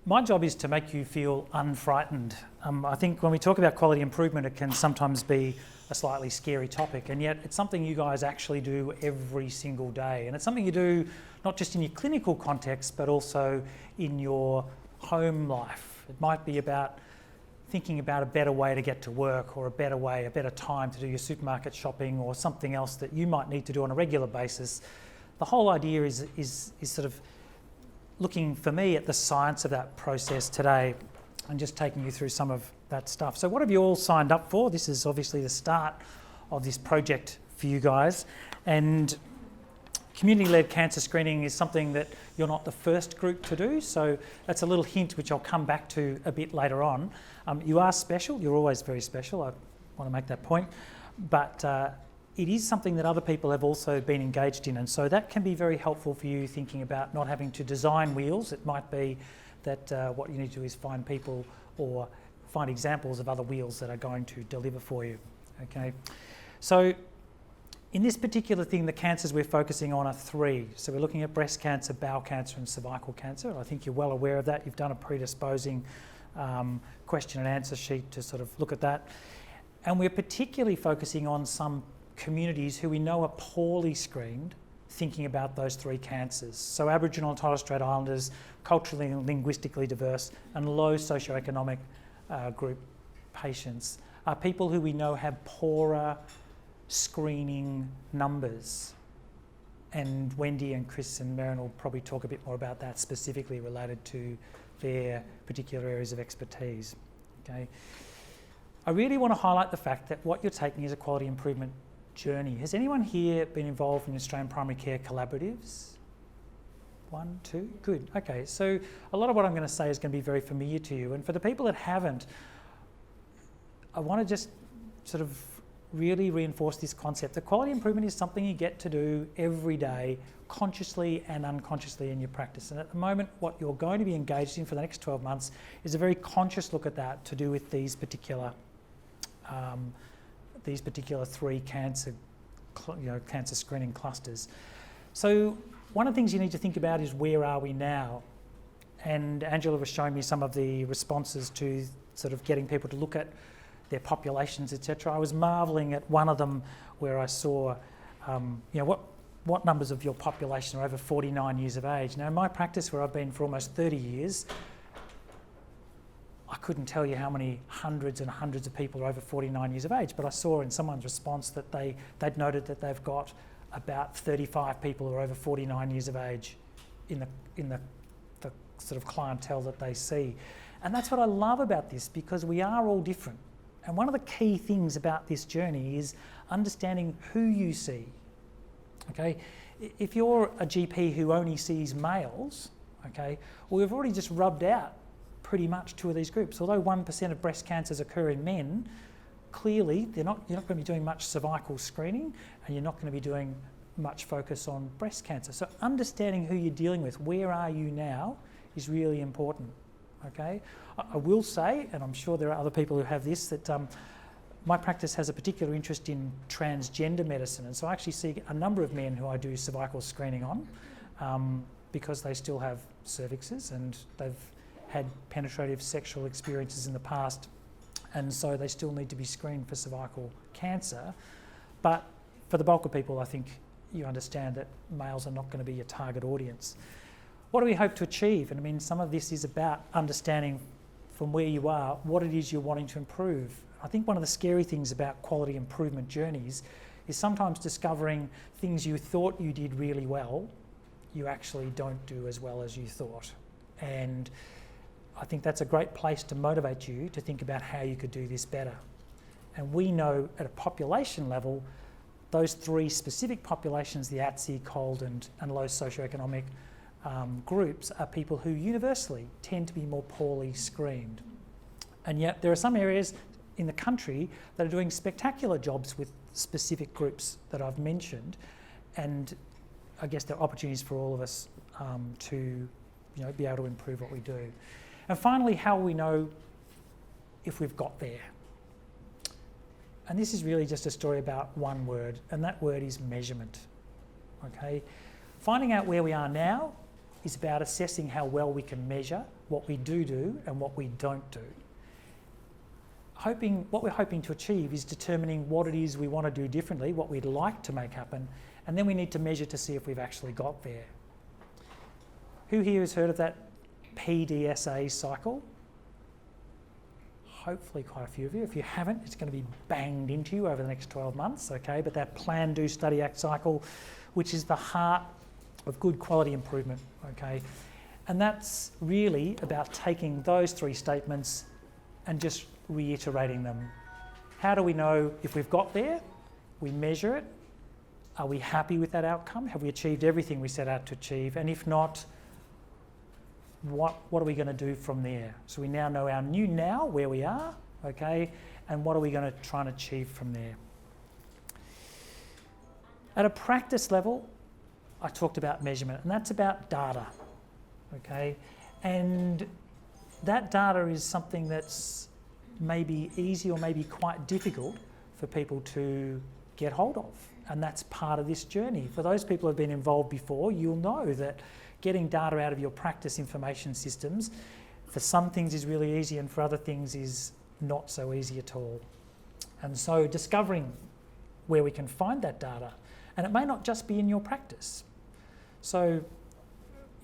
My job is to make you feel unfrightened. I think when we talk about quality improvement, it can sometimes be a slightly scary topic, and yet it's something you guys actually do every single day. And it's something you do not just in your clinical context, but also in your home life. It might be about thinking about a better way to get to work, or a better time to do your supermarket shopping, or something else that you might need to do on a regular basis. The whole idea is sort of looking, for me, at the science of that process today and just taking you through some of that stuff. So what have you all signed up for? This is obviously the start of this project for you guys. And community-led cancer screening is something that you're not the first group to do, so that's a little hint which I'll come back to a bit later on. You are special, you're always very special, I want to make that point, but it is something that other people have also been engaged in, and so that can be very helpful for you thinking about not having to design wheels. It might be that what you need to do is find people or find examples of other wheels that are going to deliver for you, okay? So in this particular thing, the cancers we're focusing on are 3. So we're looking at breast cancer, bowel cancer and cervical cancer. I think you're well aware of that. You've done a predisposing question and answer sheet to sort of look at that. And we're particularly focusing on some communities who we know are poorly screened, thinking about those 3 cancers. So Aboriginal and Torres Strait Islanders, culturally and linguistically diverse, and low socioeconomic group patients are people who we know have poorer screening numbers. And Wendy and Chris and Merrin will probably talk a bit more about that, specifically related to their particular areas of expertise. Okay. I really want to highlight the fact that what you're taking is a quality improvement journey. Has anyone here been involved in Australian primary care collaboratives? 1, 2, good. Okay, so a lot of what I'm going to say is going to be very familiar to you. And for the people that haven't, I want to just sort of really reinforce this concept that quality improvement is something you get to do every day, consciously and unconsciously in your practice. And at the moment, what you're going to be engaged in for the next 12 months is a very conscious look at that to do with these particular 3 cancer screening clusters. So one of the things you need to think about is, where are we now? And Angela was showing me some of the responses to sort of getting people to look at their populations, etc. I was marvelling at one of them where I saw, what numbers of your population are over 49 years of age. Now, in my practice, where I've been for almost 30 years, I couldn't tell you how many hundreds and hundreds of people are over 49 years of age, but I saw in someone's response that they'd noted that they've got about 35 people who are over 49 years of age in the sort of clientele that they see. And that's what I love about this, because we are all different. And one of the key things about this journey is understanding who you see, okay? If you're a GP who only sees males, okay, well, we've already just rubbed out pretty much 2 of these groups. Although 1% of breast cancers occur in men, clearly you're not going to be doing much cervical screening, and you're not going to be doing much focus on breast cancer. So understanding who you're dealing with, where are you now, is really important, okay? I will say, and I'm sure there are other people who have this, that my practice has a particular interest in transgender medicine, and so I actually see a number of men who I do cervical screening on because they still have cervixes and they've had penetrative sexual experiences in the past, and so they still need to be screened for cervical cancer. But for the bulk of people, I think you understand that males are not going to be your target audience. What do we hope to achieve? And I mean, some of this is about understanding from where you are what it is you're wanting to improve. I think one of the scary things about quality improvement journeys is sometimes discovering things you thought you did really well, you actually don't do as well as you thought. And I think that's a great place to motivate you to think about how you could do this better. And we know at a population level, those 3 specific populations, the ATSI, cold and low socioeconomic groups, are people who universally tend to be more poorly screened. And yet there are some areas in the country that are doing spectacular jobs with specific groups that I've mentioned, and I guess there are opportunities for all of us to be able to improve what we do. And finally, how we know if we've got there. And this is really just a story about one word, and that word is measurement. Okay? Finding out where we are now, is about assessing how well we can measure what we do and what we don't do. What we're hoping to achieve is determining what it is we want to do differently, what we'd like to make happen, and then we need to measure to see if we've actually got there. Who here has heard of that PDSA cycle? Hopefully quite a few of you. If you haven't, it's going to be banged into you over the next 12 months, okay? But that plan, do, study, act cycle, which is the heart of good quality improvement, okay? And that's really about taking those three statements and just reiterating them. How do we know if we've got there? We measure it. Are we happy with that outcome? Have we achieved everything we set out to achieve? And if not, what are we going to do from there? So we now know our new now, where we are, okay? And what are we going to try and achieve from there? At a practice level, I talked about measurement, and that's about data, okay? And that data is something that's maybe easy or maybe quite difficult for people to get hold of. And that's part of this journey. For those people who have been involved before, you'll know that getting data out of your practice information systems, for some things is really easy and for other things is not so easy at all. And so discovering where we can find that data, and it may not just be in your practice. So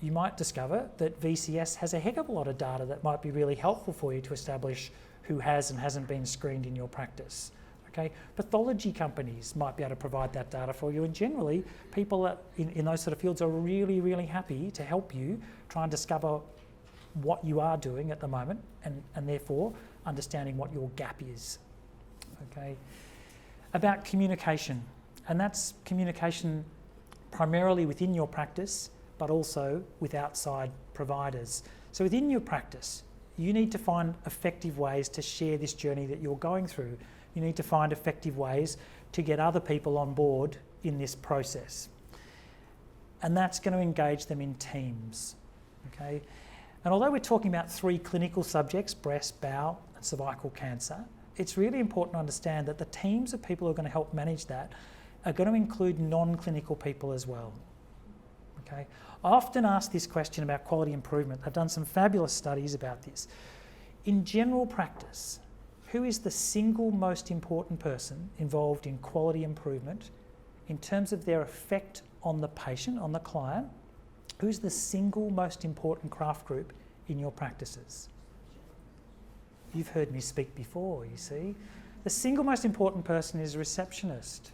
you might discover that VCS has a heck of a lot of data that might be really helpful for you to establish who has and hasn't been screened in your practice. Okay? Pathology companies might be able to provide that data for you, and generally people in those sort of fields are really, really happy to help you try and discover what you are doing at the moment and therefore understanding what your gap is. Okay? About communication, and that's communication primarily within your practice but also with outside providers. So within your practice, you need to find effective ways to share this journey that you're going through. You need to find effective ways to get other people on board in this process. And that's going to engage them in teams, okay? And although we're talking about 3 clinical subjects, breast, bowel, and cervical cancer, it's really important to understand that the teams of people who are going to help manage that are going to include non-clinical people as well, okay? I often ask this question about quality improvement. I've done some fabulous studies about this. In general practice, who is the single most important person involved in quality improvement in terms of their effect on the patient, on the client? Who's the single most important craft group in your practices? You've heard me speak before, you see. The single most important person is a receptionist.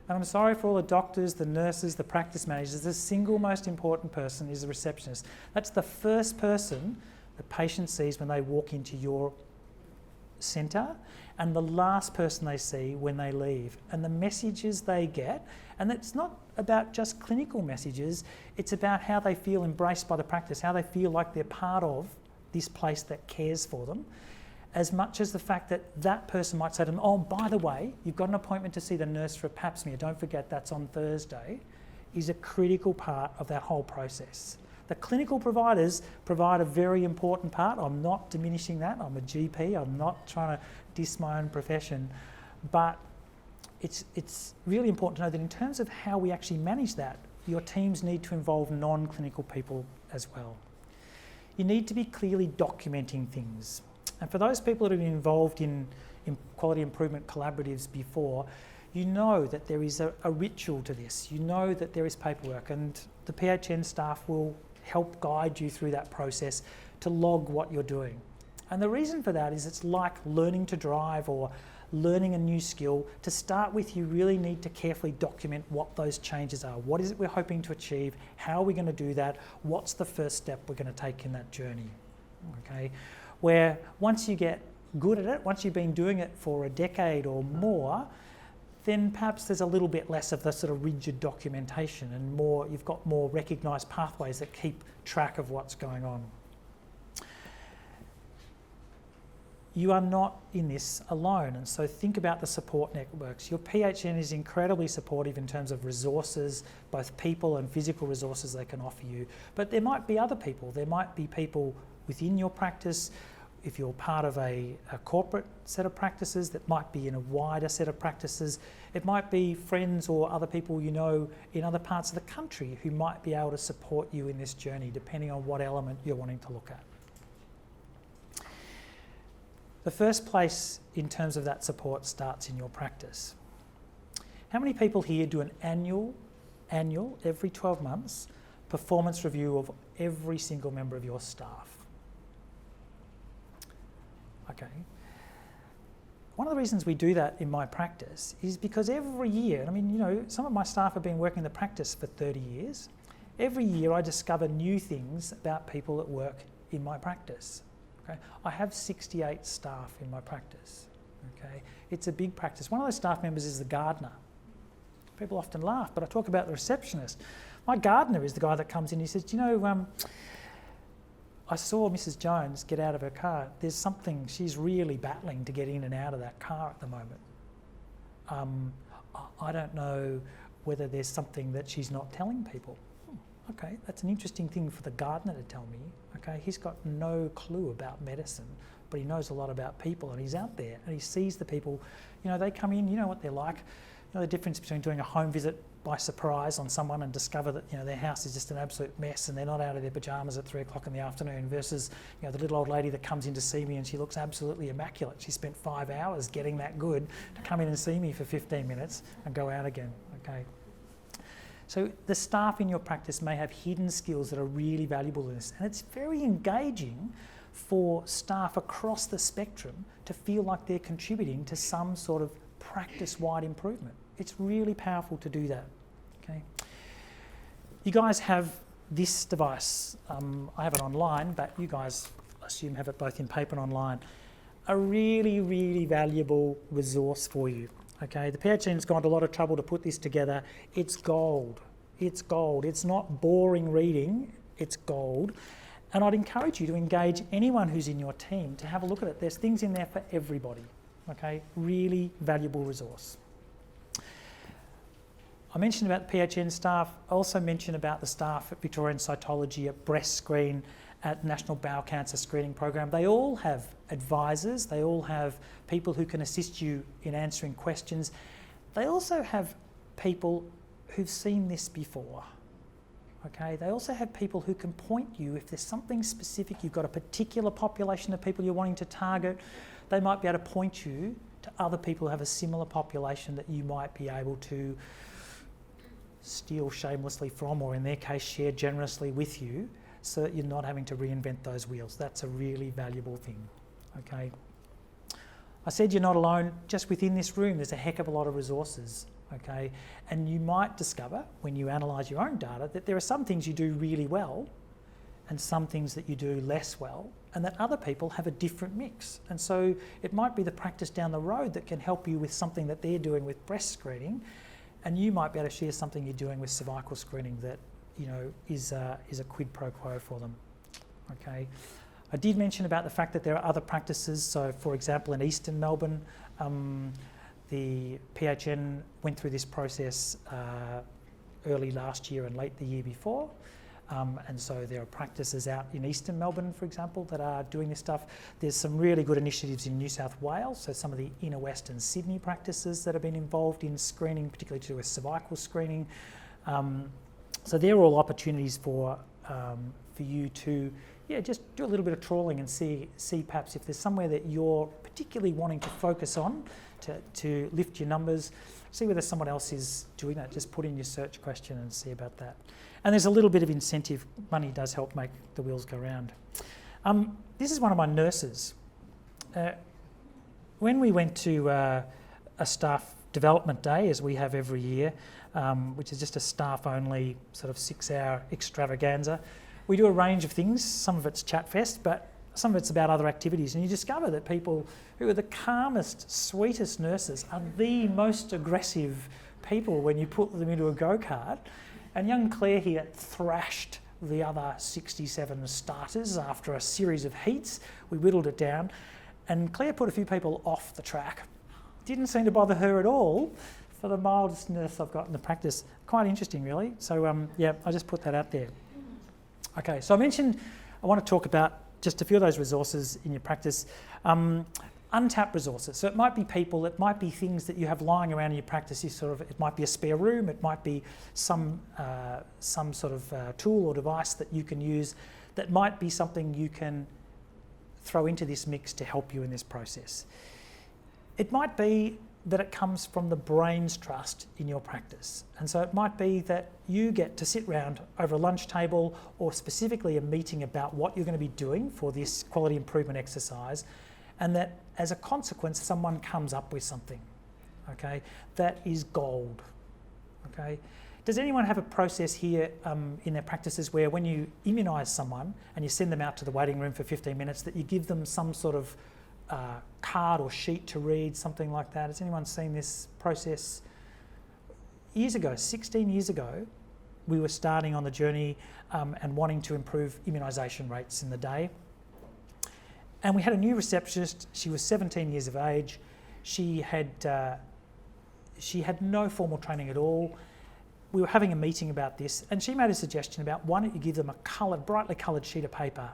And I'm sorry for all the doctors, the nurses, the practice managers, the single most important person is a receptionist. That's the first person the patient sees when they walk into your centre, and the last person they see when they leave. And the messages they get, and it's not about just clinical messages, it's about how they feel embraced by the practice, how they feel like they're part of this place that cares for them, as much as the fact that that person might say to them, oh, by the way, you've got an appointment to see the nurse for a pap smear, don't forget that's on Thursday, is a critical part of that whole process. The clinical providers provide a very important part. I'm not diminishing that. I'm a GP. I'm not trying to diss my own profession. But it's really important to know that in terms of how we actually manage that, your teams need to involve non-clinical people as well. You need to be clearly documenting things. And for those people that have been involved in quality improvement collaboratives before, you know that there is a ritual to this. You know that there is paperwork, and the PHN staff will help guide you through that process to log what you're doing. And the reason for that is it's like learning to drive or learning a new skill. To start with, you really need to carefully document what those changes are. What is it we're hoping to achieve? How are we going to do that? What's the first step we're going to take in that journey? Okay, where once you get good at it, once you've been doing it for a decade or more, then perhaps there's a little bit less of the sort of rigid documentation and more, you've got more recognised pathways that keep track of what's going on. You are not in this alone, and so think about the support networks. Your PHN is incredibly supportive in terms of resources, both people and physical resources they can offer you, but there might be other people. There might be people within your practice if you're part of a corporate set of practices that might be in a wider set of practices. It might be friends or other people you know in other parts of the country who might be able to support you in this journey, depending on what element you're wanting to look at. The first place in terms of that support starts in your practice. How many people here do an annual, every 12 months, performance review of every single member of your staff? Okay. One of the reasons we do that in my practice is because every year, I mean, you know, some of my staff have been working the practice for 30 years. Every year I discover new things about people that work in my practice. Okay. I have 68 staff in my practice. Okay. It's a big practice. One of those staff members is the gardener. People often laugh, but I talk about the receptionist. My gardener is the guy that comes in and he says, do you know, I saw Mrs. Jones get out of her car. There's something, she's really battling to get in and out of that car at the moment. I don't know whether there's something that she's not telling people. Okay, that's an interesting thing for the gardener to tell me. Okay, he's got no clue about medicine, but he knows a lot about people, and he's out there and he sees the people. You know, they come in, you know what they're like. You know the difference between doing a home visit by surprise on someone and discover that, you know, their house is just an absolute mess and they're not out of their pyjamas at 3 o'clock in the afternoon, versus, you know, the little old lady that comes in to see me and she looks absolutely immaculate. She spent 5 hours getting that good to come in and see me for 15 minutes and go out again. Okay. So the staff in your practice may have hidden skills that are really valuable in this, and it's very engaging for staff across the spectrum to feel like they're contributing to some sort of practice-wide improvement. It's really powerful to do that. Okay. You guys have this device. I have it online, but you guys, I assume, have it both in paper and online. A really, really valuable resource for you. Okay, the PHN's gone to a lot of trouble to put this together. It's gold. It's gold. It's not boring reading. It's gold. And I'd encourage you to engage anyone who's in your team to have a look at it. There's things in there for everybody. Okay, really valuable resource. I mentioned about the PHN staff. I also mentioned about the staff at Victorian Cytology, at Breast Screen, at National Bowel Cancer Screening Program. They all have advisors. They all have people who can assist you in answering questions. They also have people who've seen this before. Okay, they also have people who can point you if there's something specific, you've got a particular population of people you're wanting to target. They might be able to point you to other people who have a similar population that you might be able to steal shamelessly from, or in their case, share generously with you, so that you're not having to reinvent those wheels. That's a really valuable thing. Okay. I said you're not alone. Just within this room, there's a heck of a lot of resources. Okay, and you might discover when you analyse your own data that there are some things you do really well and some things that you do less well, and that other people have a different mix. And so it might be the practice down the road that can help you with something that they're doing with breast screening, and you might be able to share something you're doing with cervical screening that, you know, is a quid pro quo for them. Okay, I did mention about the fact that there are other practices. So, for example, in Eastern Melbourne, the PHN went through this process early last year and late the year before. And so there are practices out in Eastern Melbourne, for example, that are doing this stuff. There's some really good initiatives in New South Wales, so some of the inner Western Sydney practices that have been involved in screening, particularly to do with cervical screening. So they're all opportunities for you to, just do a little bit of trawling and see perhaps if there's somewhere that you're particularly wanting to focus on to lift your numbers. See whether someone else is doing that. Just put in your search question and see about that. And there's a little bit of incentive. Money does help make the wheels go round. This is one of my nurses. When we went to a staff development day, as we have every year, which is just a staff-only sort of 6-hour extravaganza, we do a range of things. Some of it's chat fest, but some of it's about other activities. And you discover that people who are the calmest, sweetest nurses are the most aggressive people when you put them into a go-kart. And young Claire here thrashed the other 67 starters after a series of heats. We whittled it down, and Claire put a few people off the track. Didn't seem to bother her at all, for the mildest nurse I've got in the practice. Quite interesting, really. So, I just put that out there. Okay, so I mentioned I want to talk about just a few of those resources in your practice. Untapped resources. So it might be people, it might be things that you have lying around in your practice. It might be a spare room, it might be some sort of tool or device that you can use that might be something you can throw into this mix to help you in this process. It might be that it comes from the brain's trust in your practice. And so it might be that you get to sit round over a lunch table or specifically a meeting about what you're going to be doing for this quality improvement exercise, and that as a consequence, someone comes up with something, okay, that is gold, okay? Does anyone have a process here in their practices where when you immunise someone and you send them out to the waiting room for 15 minutes, that you give them some sort of card or sheet to read, something like that? Has anyone seen this process? Years ago, 16 years ago, we were starting on the journey and wanting to improve immunisation rates in the day. And we had a new receptionist. She was 17 years of age. She had no formal training at all. We were having a meeting about this, and she made a suggestion about why don't you give them a brightly coloured sheet of paper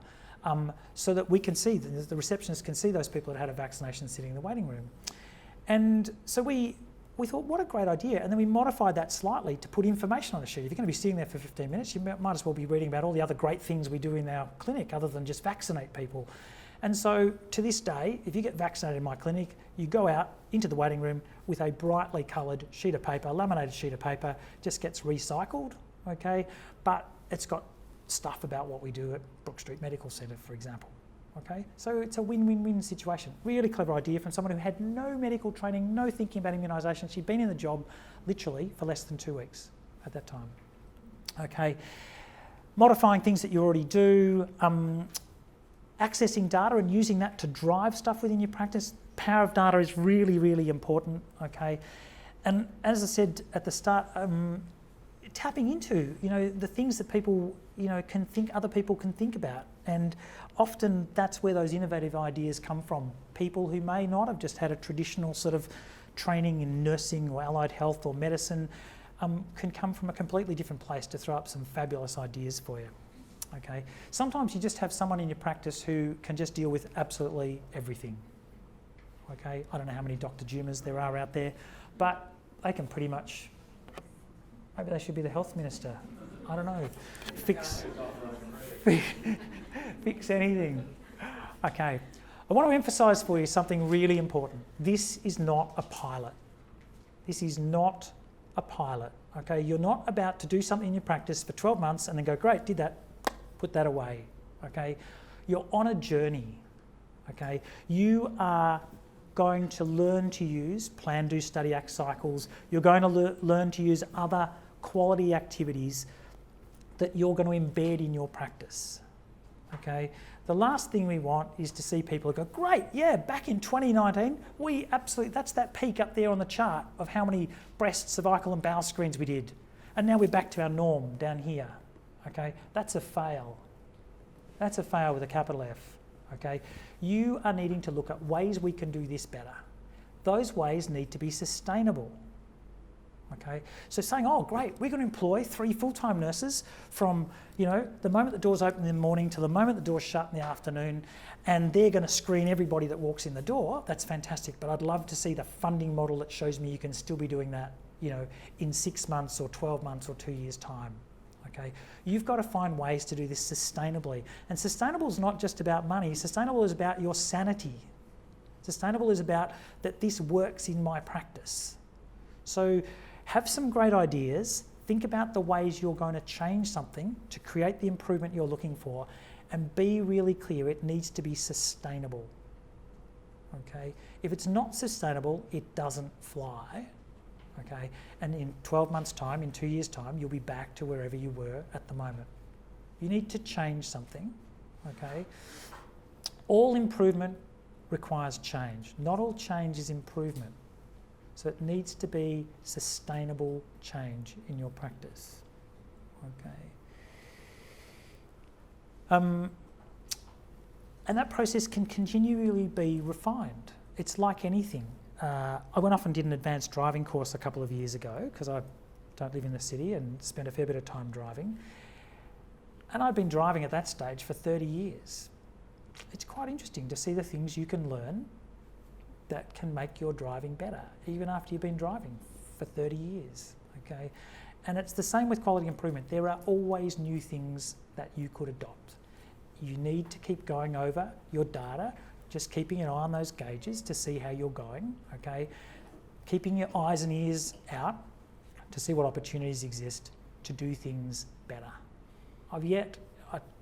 so that we can see, the receptionist can see those people that had a vaccination sitting in the waiting room. And so we thought, what a great idea. And then we modified that slightly to put information on the sheet. If you're going to be sitting there for 15 minutes, you might as well be reading about all the other great things we do in our clinic other than just vaccinate people. And so to this day, if you get vaccinated in my clinic, you go out into the waiting room with a brightly coloured sheet of paper, laminated sheet of paper, just gets recycled, okay? But it's got stuff about what we do at Brooke Street Medical Centre, for example, okay? So it's a win-win-win situation. Really clever idea from someone who had no medical training, no thinking about immunisation. She'd been in the job literally for less than 2 weeks at that time, okay? Modifying things that you already do, accessing data and using that to drive stuff within your practice. Power of data is really, really important, okay? And as I said at the start, tapping into, the things that people, can think, other people can think about. And often that's where those innovative ideas come from. People who may not have just had a traditional sort of training in nursing or allied health or medicine can come from a completely different place to throw up some fabulous ideas for you. Okay. Sometimes you just have someone in your practice who can just deal with absolutely everything. Okay, I don't know how many Dr. Dumas there are out there, but they can pretty much, maybe they should be the health minister. I don't know. Fix anything. Okay. I want to emphasise for you something really important. This is not a pilot. This is not a pilot. Okay, you're not about to do something in your practice for 12 months and then go, great, did that. Put that away, okay? You're on a journey, okay? You are going to learn to use plan, do, study, act cycles. You're going to learn to use other quality activities that you're going to embed in your practice, okay? The last thing we want is to see people go, great, yeah, back in 2019, that's that peak up there on the chart of how many breast, cervical and bowel screens we did. And now we're back to our norm down here. Okay, that's a fail. That's a fail with a capital F, okay? You are needing to look at ways we can do this better. Those ways need to be sustainable, okay? So saying, oh, great, we're going to employ 3 full-time nurses from, the moment the doors open in the morning to the moment the doors shut in the afternoon, and they're going to screen everybody that walks in the door. That's fantastic, but I'd love to see the funding model that shows me you can still be doing that, in 6 months or 12 months or 2 years' time. Okay, you've got to find ways to do this sustainably. And sustainable is not just about money. Sustainable is about your sanity. Sustainable is about that this works in my practice. So have some great ideas. Think about the ways you're going to change something to create the improvement you're looking for, and be really clear, it needs to be sustainable. Okay, if it's not sustainable, it doesn't fly. Okay, and in 12 months' time, in 2 years' time, you'll be back to wherever you were at the moment. You need to change something, okay? All improvement requires change. Not all change is improvement. So it needs to be sustainable change in your practice, okay? And that process can continually be refined. It's like anything. I went off and did an advanced driving course a couple of years ago because I don't live in the city and spent a fair bit of time driving. And I'd been driving at that stage for 30 years. it's quite interesting to see the things you can learn that can make your driving better, even after you've been driving for 30 years, okay? And it's the same with quality improvement. There are always new things that you could adopt. You need to keep going over your data, just keeping an eye on those gauges to see how you're going, okay? Keeping your eyes and ears out to see what opportunities exist to do things better.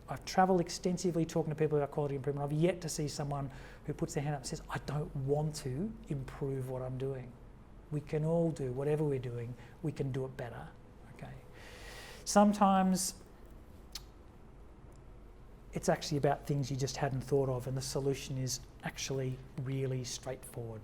I've travelled extensively talking to people about quality improvement. I've yet to see someone who puts their hand up and says, I don't want to improve what I'm doing. We can all do whatever we're doing, we can do it better, okay? Sometimes it's actually about things you just hadn't thought of, and the solution is actually really straightforward.